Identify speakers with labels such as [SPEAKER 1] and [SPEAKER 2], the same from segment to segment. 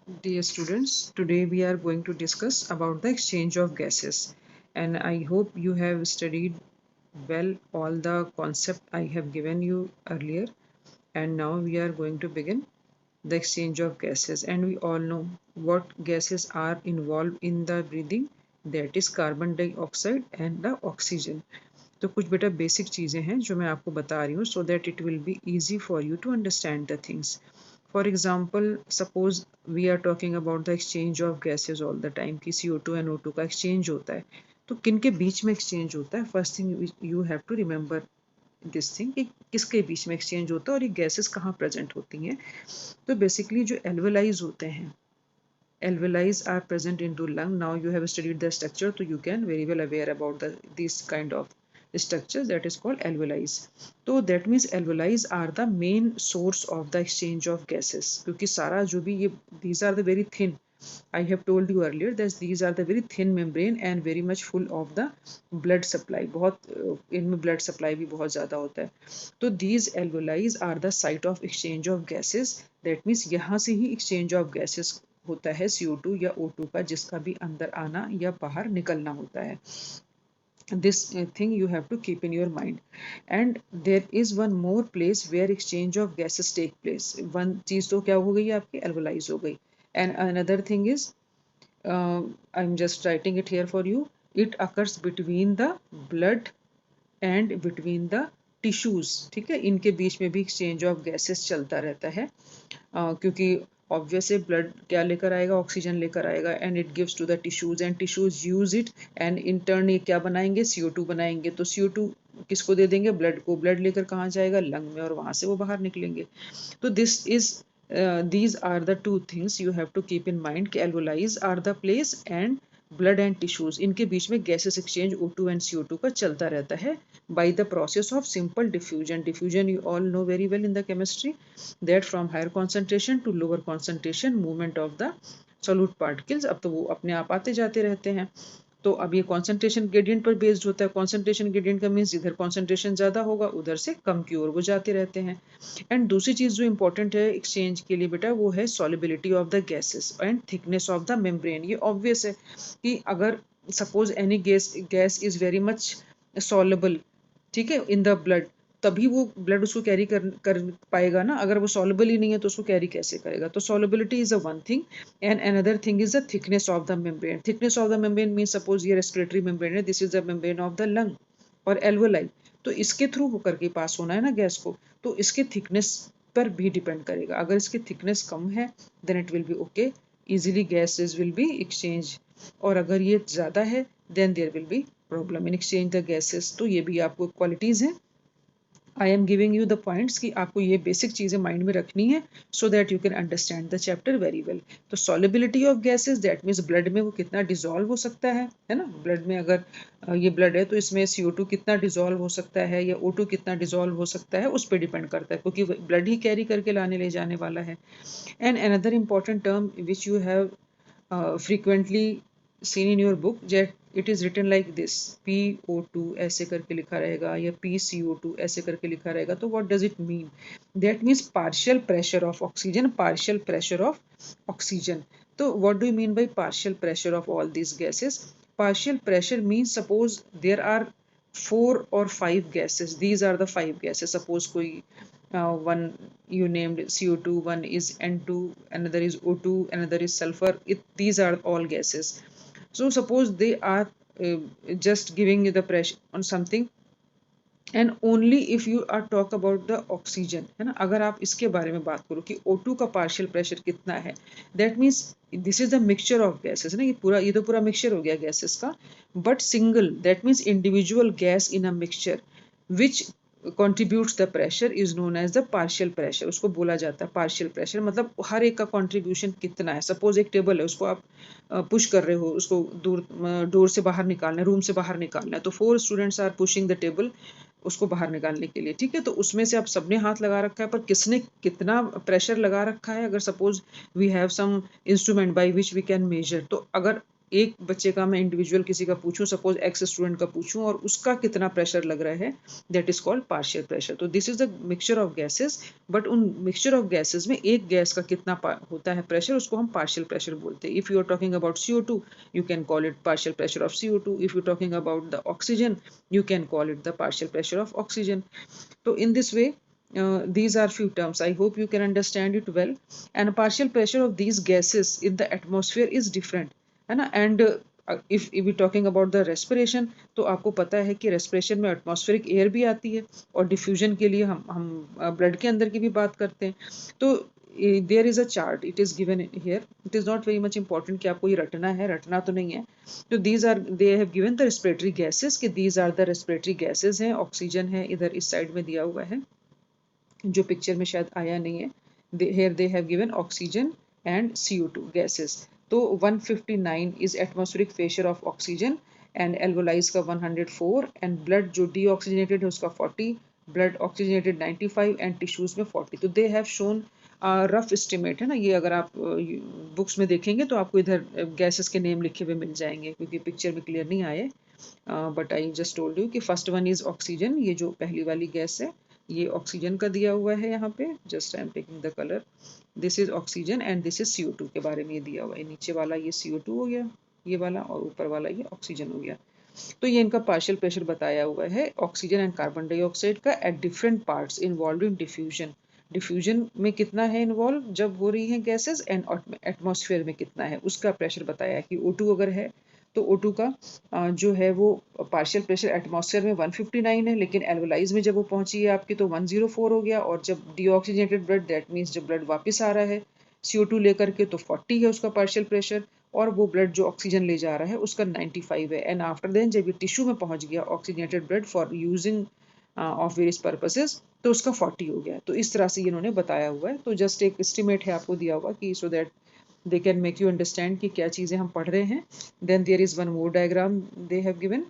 [SPEAKER 1] Dear students, today we are going to discuss about the exchange of gases, and I hope you have studied well all the concept I have given you earlier, and now we are going to begin the exchange of gases. And we all know what gases are involved in the breathing, that is carbon dioxide and the oxygen. तो कुछ बेटा basic चीज़ें हैं जो मैं आपको बता रही हूँ so that it will be easy for you to understand the things. For example, suppose we are talking about the exchange of gases all the time कि CO2 and O2 का exchange होता है, तो किन के बीच में exchange होता है? First thing you have to remember this thing कि किसके बीच में exchange होता है और ये gases कहाँ present होती हैं. तो basically जो alveolis होते हैं, alveolis are present into lung. Now you have studied the structure, so you can very well aware about this kind of structure that is called alveolis. So that means alveolis are the main source of the exchange of gases. क्योंकि सारा जो भी ये these are the very thin. I have told you earlier that these are the very thin membrane and very much full of the blood supply. बहुत इनमें blood supply भी बहुत ज़्यादा होता है. तो these alveolis are the site of exchange of gases. That means यहाँ से ही exchange of gases होता है CO2 या O2 का, जिसका भी अंदर आना या बाहर निकलना होता है. This thing you have to keep in your mind. And there is one more place where exchange of gases take place. One चीज तो क्या हो गई आपकी alveolis हो गई. And another thing is I'm just writing it here for you. It occurs between the blood and between the tissues. ठीक है, इनके बीच में भी एक्सचेंज ऑफ गैसेस चलता रहता है, क्योंकि ऑब्वियसली ब्लड क्या लेकर आएगा, ऑक्सीजन लेकर आएगा, and it gives to the tissues and tissues use it, and in turn ये क्या बनाएंगे, CO2 बनाएंगे. तो CO2 किसको दे देंगे, ब्लड को. ब्लड लेकर कहाँ जाएगा, लंग में, और वहां से वो बाहर निकलेंगे. तो this is these are the two things you have to keep in mind कि alveolis are the place and blood and tissues, इनके बीच में gases exchange O2 and CO2 का चलता रहता है by the process of simple diffusion. Diffusion you all know very well in the chemistry, that from higher concentration to lower concentration movement of the solute particles. अब तो वो अपने आप आते जाते रहते हैं. तो अब ये कॉन्सेंट्रेशन ग्रेडियंट पर बेस्ड होता है. कॉन्सेंट्रेशन ग्रेडियंट का मीन्स इधर कॉन्सेंट्रेशन ज़्यादा होगा, उधर से कम की ओर वो जाते रहते हैं. एंड दूसरी चीज़ जो इंपॉर्टेंट है एक्सचेंज के लिए बेटा, वो है solubility of the gases and thickness of the membrane. ये ऑब्वियस है कि अगर suppose any gas is very much soluble, ठीक है, इन द ब्लड, तभी वो ब्लड उसको कैरी कर पाएगा ना. अगर वो सॉलेबल ही नहीं है तो उसको कैरी कैसे करेगा. तो solubility is a one thing, and another thing is the thickness of the membrane. Thickness of the membrane mean suppose ये रेस्पिरेटरी मेम्ब्रेन है, this is the membrane of the lung और एल्वोलाई. तो इसके through होकर के पास होना है ना गैस को, तो इसके थिकनेस पर भी डिपेंड करेगा. अगर इसकी थिकनेस कम है then it will be okay, easily gases will be exchange. और अगर ये ज़्यादा है then there will be problem in exchange the gases. तो ये भी आपको क्वालिटीज़ हैं. I am giving you the points कि आपको ये बेसिक चीज़ें माइंड में रखनी है so that you can understand the chapter very well. तो solubility of gases that means blood में वो कितना डिजोल्व हो सकता है ना. ब्लड में अगर ये ब्लड है तो इसमें CO2 कितना डिजोल्व हो सकता है या O2 कितना डिजोल्व हो सकता है, उस पर डिपेंड करता है, क्योंकि ब्लड ही कैरी करके लाने ले जाने वाला है. And another important term which you have frequently seen in your book, that it is written like this, PO2 ऐसे करके लिखा रहेगा या PCO2 ऐसे करके लिखा रहेगा. तो what does it mean? That means partial pressure of oxygen, partial pressure of oxygen. तो what do you mean by partial pressure of all these gases? Partial pressure means suppose there are 4 or 5 gases. These are the 5 gases. Suppose कोई one you named CO2, one is N2, another is O2, another is sulfur. These are all gases. So suppose they are just giving you the pressure on something, and only if you are talk about the oxygen, है ना. अगर आप इसके बारे में बात करो कि O2 का पार्शियल प्रेशर कितना है, that means this is the mixture of gases ना. ये तो पूरा मिक्सचर हो गया गैसेस का. But single, that means individual gas in a mixture which contributes the pressure is known as the partial pressure. उसको बोला जाता है partial pressure. मतलब हर एक का contribution कितना है. सपोज एक टेबल है, उसको आप पुश कर रहे हो, उसको डोर से बाहर निकालना है, रूम से बाहर निकालना है, तो 4 students are pushing the table उसको बाहर निकालने के लिए. ठीक है, तो उसमें से आप सबने हाथ लगा रखा है, पर किसने कितना प्रेशर लगा रखा है. अगर suppose we have some instrument by which we can measure, तो अगर एक बच्चे का मैं इंडिविजुअल किसी का पूछूं, सपोज एक्स स्टूडेंट का पूछूं और उसका कितना प्रेशर लग रहा है, that is called partial pressure. तो this is the mixture of gases, but उन मिक्सचर ऑफ गैसेस में एक गैस का कितना होता है प्रेशर, उसको हम पार्शियल प्रेशर बोलते हैं। If you are talking about CO2, you can call it partial pressure of CO2. If you're talking about the oxygen, you can call it the partial pressure of oxygen. So in this way, these are few terms. I hope you can understand it well. And partial pressure of these gases in the atmosphere is different, है ना? And if we talking about the respiration, तो आपको पता है कि respiration में atmospheric air भी आती है, और diffusion के लिए हम blood के अंदर की भी बात करते हैं। तो there is a chart, it is given here. It is not very much important कि आपको ये रटना तो नहीं है। तो they have given the respiratory gases, कि these are the respiratory gases हैं, ऑक्सीजन है इधर इस साइड में दिया हुआ है, जो पिक्चर में शायद आया नहीं है। Here they have given oxygen and CO2 gases. तो 159 is atmospheric pressure of oxygen, and alveoli का 104, and blood जो deoxygenated है उसका 40, blood oxygenated 95, and tissues में 40। तो they have shown rough estimate, है ना? ये अगर आप बुक्स में देखेंगे तो आपको इधर गैसेस के नेम लिखे हुए मिल जाएंगे, क्योंकि पिक्चर में क्लियर नहीं आए। But I just told you कि फर्स्ट वन इज ऑक्सीजन, ये जो पहली वाली गैस है ये ऑक्सीजन का दिया हुआ है यहाँ पे। Just I am taking the colour, this is oxygen and this is CO2 के बारे में ये दिया हुआ है। नीचे वाला ये CO2 हो गया ये वाला, और ऊपर वाला ये ऑक्सीजन हो गया। तो ये इनका पार्शियल प्रेशर बताया हुआ है ऑक्सीजन एंड कार्बन डाइऑक्साइड का at different parts involve in diffusion. Diffusion में कितना है इन्वॉल्व जब हो रही है गैसेस, एंड एटमॉस्फेयर में कितना है उसका प्रेशर बताया है। कि O2 अगर है तो O2 का जो है वो पार्शियल प्रेशर एटमॉस्फेयर में 159 है, लेकिन एल्वोलाइज में जब वो पहुंची है आपकी तो 104 हो गया। और जब डीऑक्सीजनेटेड ब्लड, दैट मीन्स जब ब्लड वापस आ रहा है CO2 लेकर के, तो 40 है उसका पार्शियल प्रेशर, और वो ब्लड जो ऑक्सीजन ले जा रहा है उसका 95 है। एंड आफ्टर देन जब ये टिश्यू में पहुंच गया oxygenated blood for using of various purposes, तो उसका 40 हो गया। तो इस तरह से इन्होंने बताया हुआ है। तो जस्ट एक एस्टिमेट है आपको दिया हुआ कि so that they can make you understand कि क्या चीज़ें हम पढ़ रहे हैं। Then there is one more diagram they have given,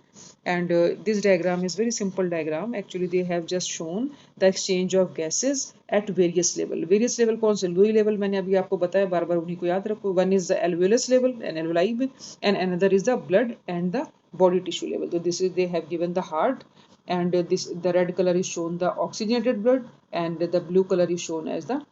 [SPEAKER 1] and this diagram is very simple diagram. Actually they have just shown the exchange of gases at various level. Various level कौन से? Low level मैंने अभी आपको बताया, बार बार उन्हीं को याद रखो। One is the alveolus level and alveoli, and another is the blood and the body tissue level. So this is, they have given the heart, and this, the red color is shown the oxygenated blood, and the blue color is shown as the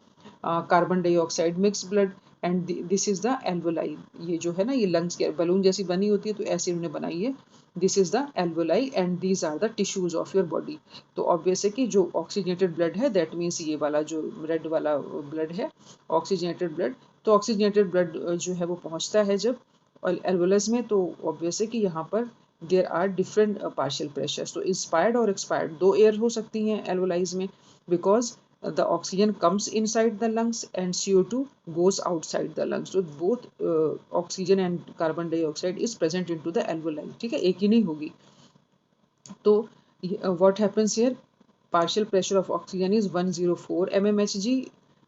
[SPEAKER 1] carbon dioxide mix blood, and this is the alveoli. ये जो है ना ये lungs के balloon जैसी बनी होती है, तो ऐसे उन्होंने बनाई है। This is the alveoli and these are the tissues of your body. तो ऑब्वियस है कि जो ऑक्सीजनेटेड ब्लड है, दैट मीन्स ये वाला जो रेड वाला ब्लड है ऑक्सीजनेटेड ब्लड, तो ऑक्सीजनेटेड ब्लड जो है वो पहुंचता है जब एल्वोलस में, तो ऑब्वियस है कि यहाँ पर there are different partial pressures. तो इंस्पायर्ड और एक्सपायर्ड दो एयर हो सकती हैं एल्वोलाइज में, because the oxygen comes inside the lungs and CO2 goes outside the lungs. So both oxygen and carbon dioxide is present into the alveoli. ठीक है, एक ही नहीं होगी। तो what happens here? Partial pressure of oxygen is 104 mmHg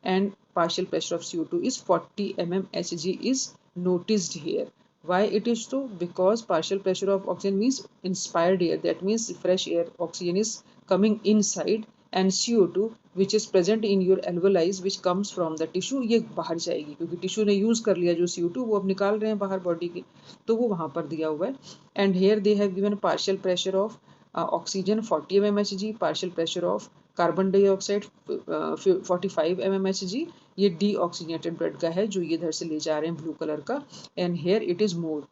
[SPEAKER 1] and partial pressure of CO2 is 40 mmHg is noticed here. Why it is so? Because partial pressure of oxygen means inspired air. That means fresh air, oxygen is coming inside, and CO2 which is present in your alveoli which comes from the tissue, ये बाहर जाएगी, क्योंकि tissue ने use कर लिया जो CO2 वो अब निकाल रहे हैं बाहर बॉडी के, तो वो वहां पर दिया हुआ है। And here they have given partial pressure of oxygen 40 mmHg, partial pressure of carbon dioxide 45 mmHg। ये डीऑक्सीजनेटेड ब्लड का है जो ये इधर से ले जा रहे हैं ब्लू कलर का। And here it is more,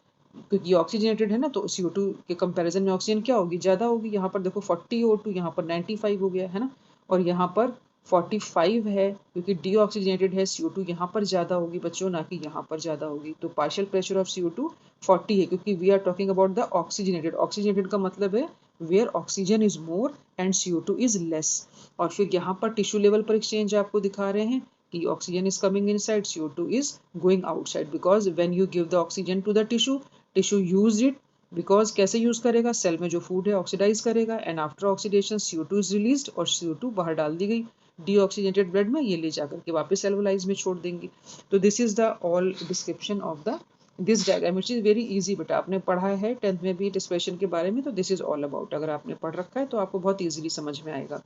[SPEAKER 1] क्योंकि ऑक्सीजनेटेड है ना, तो CO2 के कंपैरिजन में ऑक्सीजन क्या होगी, ज्यादा होगी। यहाँ पर देखो 40 O2, यहाँ पर 95 हो गया है ना, और यहाँ पर 45 है, क्योंकि डीऑक्सीजनेटेड है CO2 यहाँ पर ज्यादा होगी बच्चों, ना कि यहाँ पर ज्यादा होगी। तो पार्शियल प्रेशर ऑफ CO2 40 है, क्योंकि we are talking about the oxygenated. Oxygenated का मतलब है where oxygen is more and CO2 is less. और फिर यहाँ पर टिश्यू लेवल पर एक्सचेंज आपको दिखा रहे हैं कि oxygen is coming inside, CO2 is going outside, because when you give the oxygen to the tissue use it, because कैसे यूज करेगा, सेल में जो फूड है ऑक्सीडाइज करेगा, and after oxidation CO2 is released और CO2 बाहर डाल दी गई डीऑक्सीजनेटेड ब्लड में, ये ले जाकर के वापस एल्वोलाइज में छोड़ देंगे। तो this is the all description of the this diagram which is very easy, बेटा आपने पढ़ा है 10th में भी रिस्पिरेशन के बारे में, तो दिस इज ऑल अबाउट, अगर आपने पढ़ रखा है तो आपको बहुत इजीली समझ में आएगा।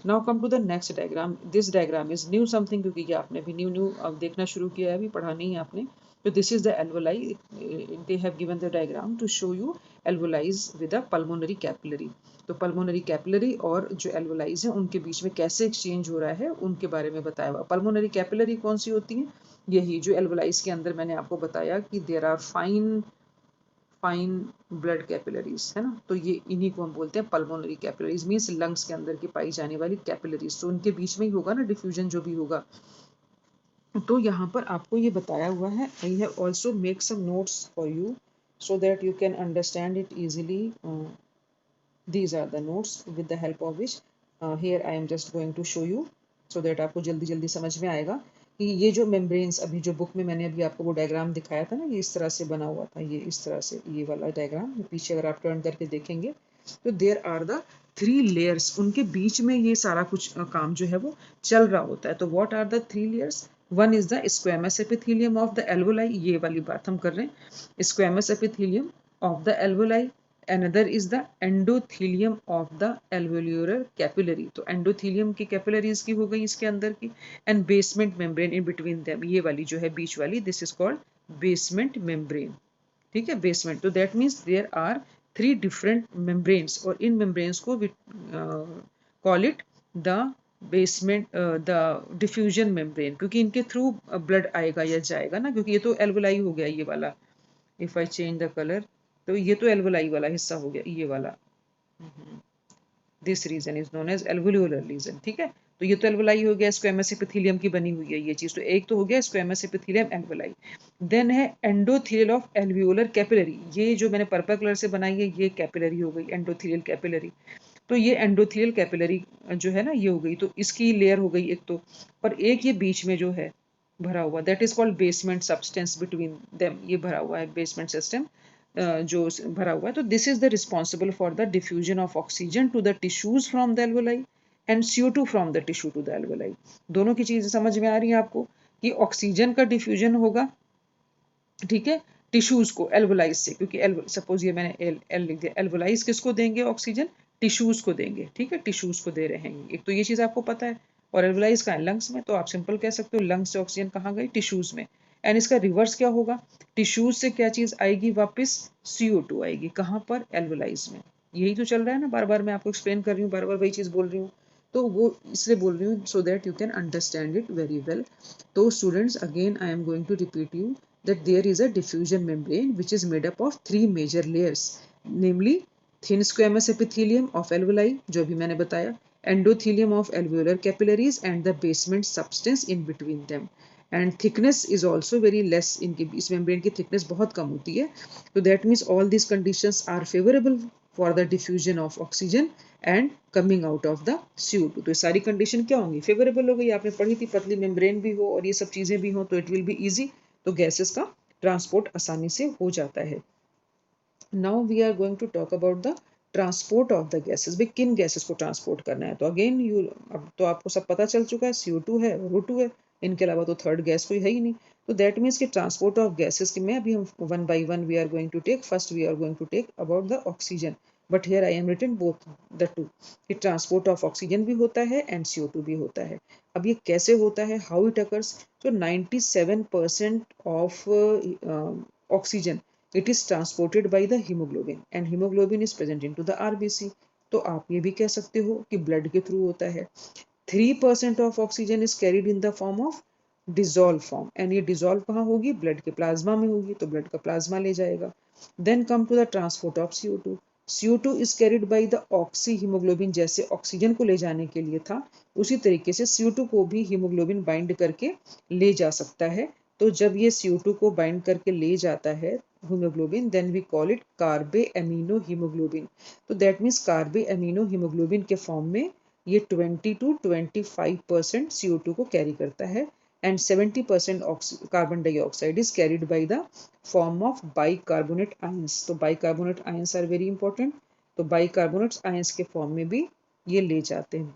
[SPEAKER 1] Now come to the next diagram. This diagram is new something, क्योंकि ये आपने भी न्यू न्यू अब देखना शुरू किया है, अभी पढ़ा नहीं है आपने। तो this is the alveoli, they have given the diagram to show you alveolis with a pulmonary capillary. तो पल्मोनरी कैपिलरी और जो एल्वोलाइज है उनके बीच में कैसे एक्सचेंज हो रहा है उनके बारे में बताया हुआ। पल्मोनरी कैपिलरी कौन सी होती है? यही जो एल्वोलाइज के अंदर मैंने आपको बताया कि there are fine fine blood capillaries, है ना, तो ये इन्हीं को हम बोलते हैं पल्मोनरी कैपिलरीज, मीन्स लंग्स के अंदर की पाई जाने वाली कैपिलरीज। तो उनके बीच में ही होगा ना डिफ्यूजन जो भी होगा। तो यहाँ पर आपको ये बताया हुआ है, I have also make some notes for you so that you can understand it easily. These are the notes with the help of which here I am just going to show you so that आपको जल्दी जल्दी समझ में आएगा कि ये जो membranes अभी जो बुक में मैंने अभी आपको वो डायग्राम दिखाया था ना, ये इस तरह से बना हुआ था, ये इस तरह से, ये वाला डायग्राम पीछे अगर आप टर्न करके देखेंगे तो देयर आर द 3 लेयर्स, उनके बीच में ये सारा कुछ काम जो है वो चल रहा होता है। तो what are the 3 layers? One is the squamous epithelium of the alveoli, ये वाली बात हम कर रहे हैं, squamous epithelium of the alveoli. Another is the endothelium of the alveolar capillary, तो endothelium की capillaries की हो गई इसके अंदर की, and basement membrane in between them, ये वाली जो है बीच वाली, this is called basement membrane, ठीक है, basement। तो that means there are 3 different membranes, और इन membranes को call it the basement the diffusion membrane, क्योंकि इनके थ्रू ब्लड आएगा या जाएगा ना, क्योंकि ये तो एल्वोलाई हो गया ये वाला, if I change the colour, तो ये तो एल्वोलाई वाला हिस्सा हो गया ये वाला, this region is known as alveolar region, ठीक है। तो ये तो एल्वोलाई हो गया, स्क्वेमस एपिथेलियम की बनी हुई है ये चीज, तो एक तो हो गया स्क्वेमस एपिथेलियम एल्वोलाई। देन है एंडोथेलियल ऑफ एल्वियोलर कैपिलरी, ये जो मैंने पर्पल कलर से बनाई है ये कैपिलरी हो गई, एंडोथेलियल कैपिलरी। तो ये एंडोथेलियल कैपिलरी जो है ना ये हो गई, तो इसकी लेयर हो गई एक तो, और एक ये बीच में जो है भरा हुआ, that is called basement substance between them, ये भरा हुआ है बेसमेंट सिस्टम जो भरा हुआ है। तो this is the responsible for the diffusion of oxygen to the tissues from the alveoli and CO2 from the tissue to the alveoli. दोनों की चीजें समझ में आ रही है आपको कि ऑक्सीजन का डिफ्यूजन होगा, ठीक है, टिश्यूज को एल्वोलाइज से, क्योंकि सपोज ये मैंने एल लिख दिया, एल्वोलाइज किसको देंगे ऑक्सीजन? टिश्यूज को देंगे, ठीक है, टिश्यूज को दे रहे हैं, एक तो ये चीज आपको पता है। और एल्वोलाइज का है लंग्स में, तो आप सिंपल कह सकते हो लंग्स से ऑक्सीजन कहाँ गई? टिश्यूज में। एंड इसका रिवर्स क्या होगा? टिश्यूज से क्या चीज आएगी वापस? CO2 आएगी, कहाँ पर? एल्वोलाइज में। यही तो चल रहा है ना, बार बार मैं आपको एक्सप्लेन कर रही हूँ, बार बार वही चीज बोल रही हूँ, तो वो इसलिए बोल रही हूँ so that you can understand it very well. तो students again I am going to repeat you that there is a diffusion membrane which is made up of 3 major layers, namely thin squamous epithelium of alveoli जो भी मैंने बताया, endothelium of alveolar capillaries and the basement substance in between them, and thickness is also very less, इनके इस membrane की thickness बहुत कम होती है। तो that means all these conditions are favorable for the diffusion of oxygen and coming out of the CO2। तो सारी condition क्या होंगी? फेवरेबल हो गई, आपने पढ़ी थी, पतली मेम्ब्रेन भी हो और ये सब चीजें भी हो तो इट विल बी इजी, तो गैसेस का ट्रांसपोर्ट आसानी से हो जाता है। Now we are going to talk about the transport of the gases, भाई किन गैसेस को ट्रांसपोर्ट करना है? तो अगेन यू, अब तो आपको सब पता चल चुका है, CO2 है और O2 है, इनके अलावा तो थर्ड गैस कोई है ही नहीं। तो दैट मीन्स कि ट्रांसपोर्ट ऑफ गैसेस में अभी हम one by one we are going to take, first we are going to take about the oxygen, but here I am written both the two, कि ट्रांसपोर्ट ऑफ ऑक्सीजन भी होता है and CO2 भी होता है। अब ये कैसे होता है, हाउ इट अकर्स? तो 97% of oxygen it is transported by the hemoglobin and hemoglobin is present into the RBC। तो आप ये भी कह सकते हो कि ब्लड के थ्रू होता है। 3% of oxygen is carried in the form of dissolve form, and ये डिजोल्व कहाँ होगी? ब्लड के प्लाज्मा में होगी, तो ब्लड का प्लाज्मा ले जाएगा। Then come to the transport of CO2। CO2 is carried by the oxy haemoglobin, जैसे ऑक्सीजन को ले जाने के लिए था उसी तरीके से CO2 को भी हीमोग्लोबिन बाइंड करके ले जा सकता है। तो जब ये CO2 को बाइंड करके ले जाता है haemoglobin, then we call it carbamino haemoglobin. तो that means carbamino haemoglobin के फॉर्म में ये 20 to 25% CO2 को कैरी करता है, and 70% carbon dioxide is carried by the form of bicarbonate ions. तो bicarbonate ions are very important, तो bicarbonate ions के फॉर्म में भी ये ले जाते हैं,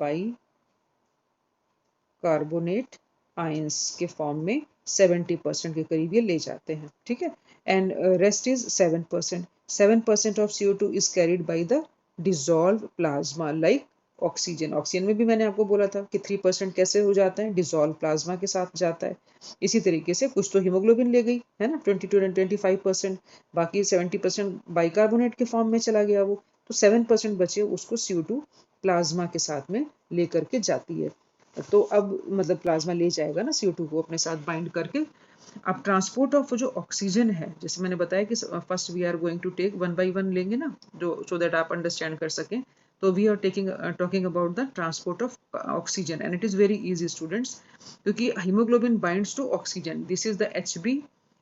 [SPEAKER 1] बाइकार्बोनेट आयंस के फॉर्म में 70% के करीब ये ले जाते हैं, ठीक है। And rest is 7%। 7% of CO2 is carried by the dissolve plasma like oxygen. Oxygen में भी मैंने आपको बोला था कि 3% कैसे हो जाता है, डिजॉल्व प्लाज्मा के साथ जाता है। इसी तरीके से कुछ तो हीमोग्लोबिन ले गई है ना, 22 एंड 25%, बाकी 70% बाइकार्बोनेट के फॉर्म में चला गया वो, तो 7% बचे उसको CO2 प्लाज्मा के साथ में लेकर के जाती है। तो अब मतलब प्लाज्मा ले जाएगा ना CO2 को अपने साथ बाइंड करके। अब ट्रांसपोर्ट ऑफ जो ऑक्सीजन है, जैसे मैंने बताया कि first we are going to take one by one लेंगे ना, जो सो दैट आप अंडरस्टैंड कर सकें। तो we are talking about the transport of oxygen and it is very easy students, क्योंकि haemoglobin binds to oxygen, this is the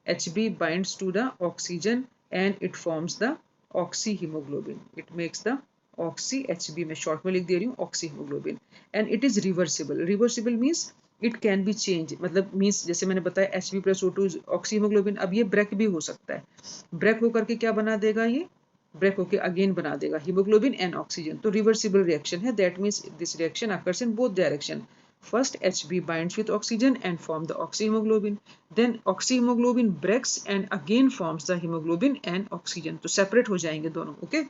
[SPEAKER 1] HB binds to the oxygen and it forms the oxy haemoglobin, it makes the oxy HB, मैं short में लिख दे रही हूँ oxy haemoglobin. And it is reversible, reversible means it can be change, मतलब means जैसे मैंने बताया HB+O2 ऑक्सी हीमोग्लोबिन, अब ये ब्रेक भी हो सकता है, ब्रेक होकर के क्या बना देगा, ये ब्रेक होकर अगेन बना देगा हीमोग्लोबिन एंड ऑक्सीजन, तो रिवर्सिबल रिएक्शन है। That means this reaction occurs in both direction. First HB binds with oxygen and form the oxyhemoglobin. Then oxyhemoglobin breaks and again forms the hemoglobin and oxygen. तो separate हो जाएंगे दोनों, okay.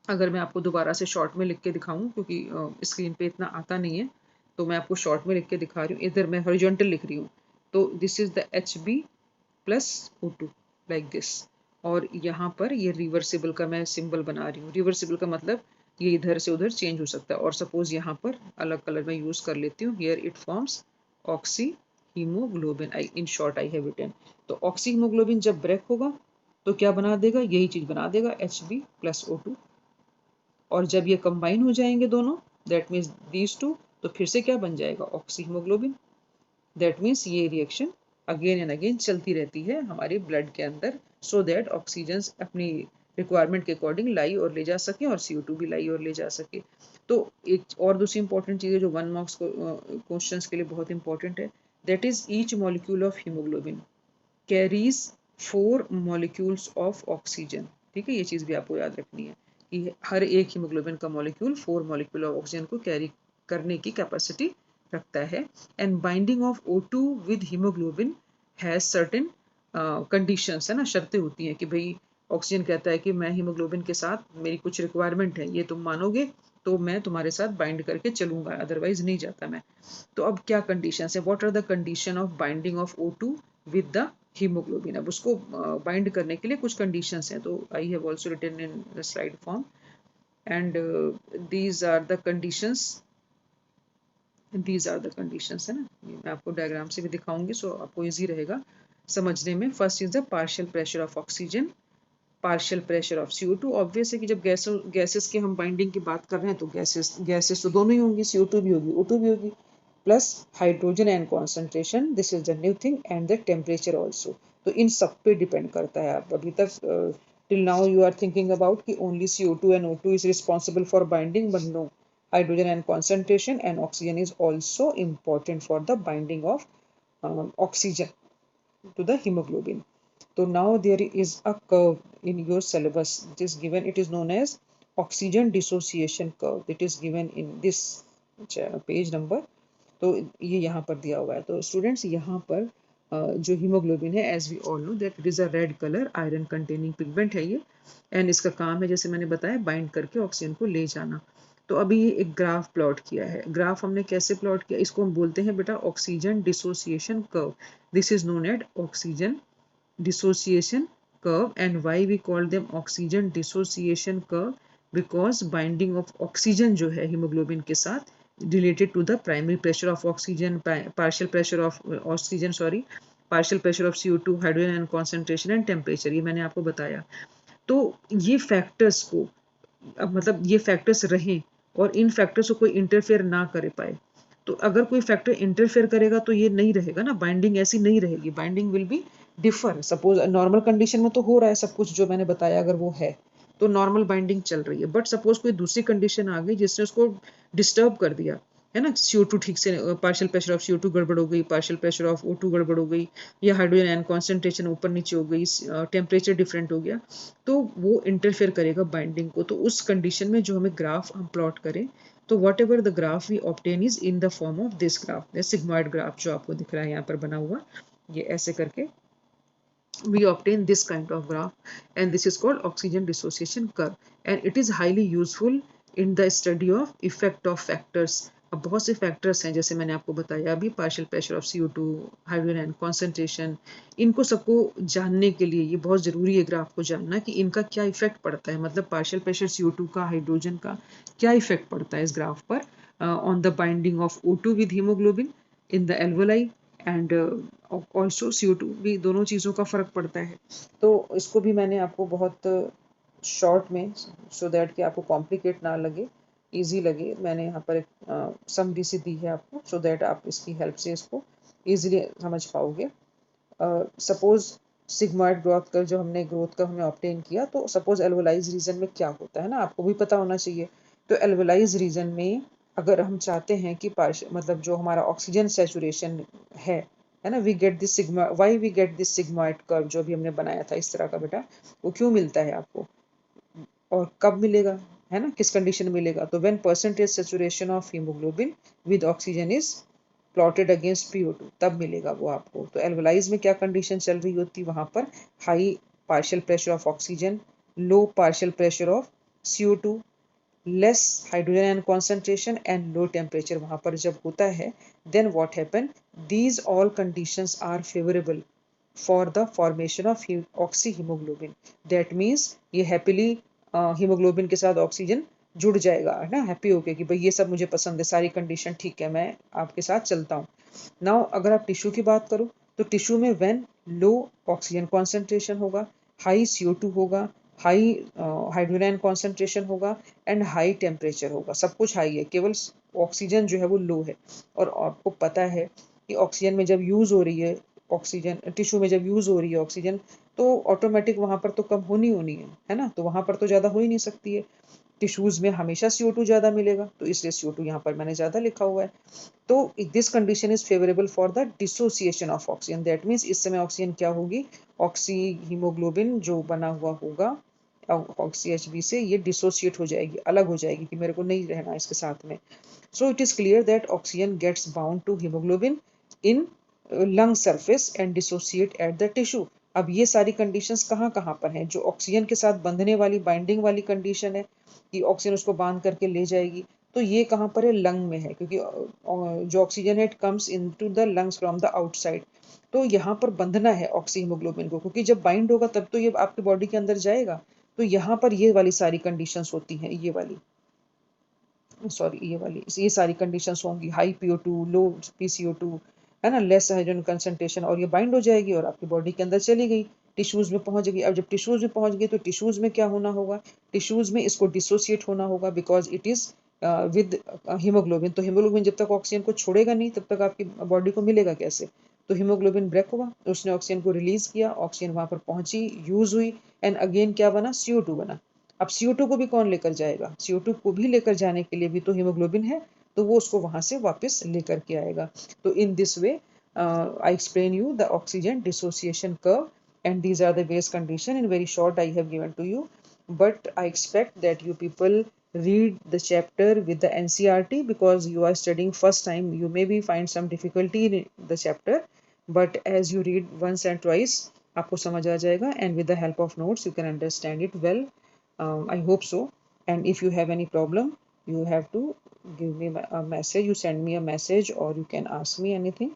[SPEAKER 1] अगर मैं आपको दोबारा से शॉर्ट में लिख के दिखाऊं, क्योंकि स्क्रीन पे इतना आता नहीं है, तो मैं आपको शॉर्ट में लिख के दिखा रही हूँ। इधर मैं हॉरिजॉन्टल लिख रही हूँ, तो this is the HB+O2 like this, और यहाँ पर ये रिवर्सिबल का मैं सिंबल बना रही हूँ। रिवर्सिबल का मतलब ये इधर से उधर चेंज हो सकता है, और सपोज यहाँ पर अलग कलर में यूज कर लेती हूँ, here it forms oxyhaemoglobin, I in short I have written. तो ऑक्सी हीमोग्लोबिन जब ब्रेक होगा तो क्या बना देगा, यही चीज बना देगा HB+O2, और जब ये कंबाइन हो जाएंगे दोनों, दैट मीन्स दीज टू, तो फिर से क्या बन जाएगा, ऑक्सी हीमोग्लोबिन। दैट मीन्स ये रिएक्शन अगेन एंड अगेन चलती रहती है हमारे ब्लड के अंदर, सो दैट ऑक्सीजन अपनी रिक्वायरमेंट के अकॉर्डिंग लाई और ले जा सके, और CO2 भी लाई और ले जा सके। तो एक और दूसरी इंपॉर्टेंट चीज़ है जो 1 मार्क्स क्वेश्चन के लिए बहुत इंपॉर्टेंट है, that is each molecule of haemoglobin carries 4 molecules of oxygen. ठीक है, ये चीज़ भी आपको याद रखनी है कि हर एक हीमोग्लोबिन का मॉलिक्यूल 4 मॉलिक्यूल ऑफ ऑक्सीजन को कैरी करने की कैपेसिटी रखता है। And binding of O2 with haemoglobin has certain conditions, है ना, शर्तें होती हैं कि भाई ऑक्सीजन कहता है कि मैं हीमोग्लोबिन के साथ मेरी कुछ रिक्वायरमेंट है, ये तुम मानोगे तो मैं तुम्हारे साथ बाइंड करके चलूंगा, अदरवाइज नहीं जाता मैं। तो अब क्या कंडीशन है, what are the condition of binding of O2 with the haemoglobin. अब उसको बाइंड करने के लिए कुछ कंडीशंस हैं, तो I have also written in the slide form, and these are the conditions, है ना, ये मैं आपको डायग्राम से भी दिखाऊंगी, सो आपको इजी रहेगा समझने में। First is the partial pressure of oxygen, partial pressure of CO2। Obvious है कि जब गैसेस के हम बाइंडिंग की बात कर रहे हैं तो गैसेस तो दोनों ही होंगी, CO2 भी होगी, O2 भी होगी, plus hydrogen and concentration, this is the new thing, and the temperature also. तो इन सब पे डिपेंड करता है। आप अभी तक till now you are thinking about कि only CO2 and O2 is responsible for binding, but no, hydrogen and concentration and oxygen is also important for the binding of oxygen to the hemoglobin. So now there is a curve in your syllabus, it is given, it is known as oxygen dissociation curve, it is given in this page number। तो ये यहाँ पर दिया हुआ है। तो students यहाँ पर जो हीमोग्लोबिन है, as we all know that it is a red colour iron containing pigment है ये, एंड इसका काम है जैसे मैंने बताया बाइंड करके ऑक्सीजन को ले जाना। तो अभी ये एक ग्राफ प्लॉट किया है, ग्राफ हमने कैसे प्लॉट किया, इसको हम बोलते हैं बेटा oxygen dissociation curve, this is known as oxygen dissociation curve, and why we call them oxygen dissociation curve, because binding of oxygen जो है hemoglobin के साथ related to the primary pressure of oxygen, partial pressure of oxygen, partial pressure of CO2, hydrogen and concentration and temperature, ये मैंने आपको बताया। तो ये फैक्टर्स को, अब मतलब ये फैक्टर्स रहें और इन फैक्टर्स को कोई इंटरफेयर ना कर पाए, तो अगर कोई फैक्टर इंटरफेयर करेगा तो ये नहीं रहेगा ना, बाइंडिंग ऐसी नहीं रहेगी, binding will be differ. Suppose normal condition में तो हो रहा है सब कुछ जो मैंने बताया, अगर वो है तो नॉर्मल बाइंडिंग चल रही है, बट सपोज कोई दूसरी कंडीशन आ गई जिसने उसको डिस्टर्ब कर दिया, है ना, CO2 ठीक से, पार्शियल प्रेशर ऑफ CO2 गड़बड़ हो गई, पार्शियल प्रेशर ऑफ O2 गड़बड़ हो गई, या हाइड्रोजन आयन कॉन्सेंट्रेशन ऊपर नीचे हो गई, टेम्परेचर डिफरेंट हो गया, तो वो इंटरफेयर करेगा बाइंडिंग को। तो उस कंडीशन में जो हमें ग्राफ हम प्लॉट करें तो whatever the graph we obtain is in the form of this graph, sigmoid graph जो आपको दिख रहा है यहाँ पर बना हुआ, ये ऐसे करके we obtain this kind of graph, and this is called oxygen dissociation curve, and it is highly useful in the study of effect of factors. अब बहुत से फैक्टर्स हैं जैसे मैंने आपको बताया अभी, partial pressure of CO2, hydrogen and concentration, इनको सबको जानने के लिए ये बहुत ज़रूरी है ग्राफ को जानना कि इनका क्या इफेक्ट पड़ता है, मतलब पार्शियल प्रेशर CO2 का, हाइड्रोजन का क्या इफेक्ट पड़ता है इस ग्राफ पर on the binding of O2 with haemoglobin in the alveoli, and also CO2 भी, दोनों चीज़ों का फ़र्क पड़ता है। तो इसको भी मैंने आपको बहुत शॉर्ट में, सो दैट कि आपको कॉम्प्लिकेट ना लगे, इजी लगे, मैंने यहाँ पर एक समरी सी दी है आपको, सो दैट आप इसकी हेल्प से इसको इजीली समझ पाओगे। सपोज सिग्मॉइड ग्रोथ का जो हमने ग्रोथ का हमने ऑब्टेन किया, तो सपोज एल्वोलाइज रीजन में क्या होता है ना, आपको भी पता होना चाहिए। तो एल्वोलाइज रीजन में अगर हम चाहते हैं कि मतलब जो हमारा ऑक्सीजन सैचुरेशन है ना, we get this sigma, why we get this sigmoid curve जो भी हमने बनाया था इस तरह का बेटा, वो क्यों मिलता है आपको और कब मिलेगा, है ना, किस कंडीशन में मिलेगा, तो when percentage saturation of haemoglobin with oxygen is plotted against PO2, तब मिलेगा वो आपको। तो एल्वलाइज में क्या कंडीशन चल रही होती, वहां पर high partial pressure of oxygen, low partial pressure of CO2, less hydrogen ion concentration and low temperature वहां पर जब होता है, then what happen, these all conditions are favourable for the formation of oxyhaemoglobin. That means ये happily haemoglobin के साथ oxygen जुड़ जाएगा, है ना, हैप्पी होके कि भाई ये सब मुझे पसंद है, सारी कंडीशन ठीक है, मैं आपके साथ चलता हूँ। नाउ अगर आप टिश्यू की बात करो, तो टिश्यू में व्हेन लो ऑक्सीजन कॉन्सेंट्रेशन होगा, हाई CO2 होगा, हाई हाइड्रोजन कॉन्सेंट्रेशन होगा, एंड हाई टेम्परेचर होगा, सब कुछ हाई है, केवल ऑक्सीजन जो है वो लो है। और आपको पता है कि ऑक्सीजन में जब यूज हो रही है, ऑक्सीजन टिश्यू में जब यूज हो रही है ऑक्सीजन, तो ऑटोमेटिक वहां पर तो कम होनी होनी है ना, तो वहां पर तो ज्यादा हो ही नहीं सकती है। टिश्यूज में हमेशा CO2 ज्यादा मिलेगा, तो इसलिए CO2 यहाँ पर मैंने ज्यादा लिखा हुआ है। तो this condition is favourable for the dissociation of oxygen, that means इस समय ऑक्सीजन क्या होगी, ऑक्सी हीमोग्लोबिन जो बना हुआ होगा ऑक्सी HB से, ये डिसोसिएट हो जाएगी, अलग हो जाएगी कि मेरे को नहीं रहना इसके साथ में। So it is clear that oxygen gets bound to hemoglobin in lung surface and dissociate at the tissue. अब ये सारी कंडीशंस कहाँ कहाँ पर हैं, जो ऑक्सीजन के साथ बंधने वाली, बाइंडिंग वाली कंडीशन है कि ऑक्सीजन उसको बांध करके ले जाएगी, तो ये कहाँ पर है, लंग में है, क्योंकि जो ऑक्सीजन है it comes into the lungs from the outside. तो यहाँ पर बंधना है ऑक्सी हीमोग्लोबिन को, क्योंकि जब बाइंड होगा तब तो ये आपके बॉडी के अंदर जाएगा। तो यहाँ पर ये वाली सारी कंडीशंस होती हैं, ये वाली, सॉरी ये सारी कंडीशंस होंगी, हाई PO2, लो PCO2, है ना, लेस हाइड्रोजन कंसंट्रेशन, और ये बाइंड हो जाएगी और आपकी बॉडी के अंदर चली गई, टिश्यूज में पहुंच गई। अब जब टिश्यूज में पहुंच गई, तो टिश्यूज में क्या होना होगा, टिश्यूज में इसको डिसोसिएट होना होगा, because it is with haemoglobin. तो हीमोग्लोबिन जब तक ऑक्सीजन को छोड़ेगा नहीं, तब तक आपकी बॉडी को मिलेगा कैसे, तो हीमोग्लोबिन ब्रेक हुआ, उसने ऑक्सीजन को रिलीज किया, ऑक्सीजन वहां पर पहुंची, यूज हुई, एंड अगेन क्या बना, CO2 बना। अब CO2 को भी कौन लेकर जाएगा, CO2 को भी लेकर जाने के लिए भी तो हीमोग्लोबिन है, तो वो उसको वहां से वापस लेकर के आएगा। तो in this way I explain you the oxygen dissociation curve, and these are the base condition in very short I have given to you, but I expect that you people read the chapter with the NCERT, because you are studying first time, you maybe find some difficulty in the chapter, but as you read once and twice आपको समझ आ जाएगा, and with the help of notes you can understand it well. I hope so. And if you have any problem, you have to give me a message. You send me a message, or you can ask me anything.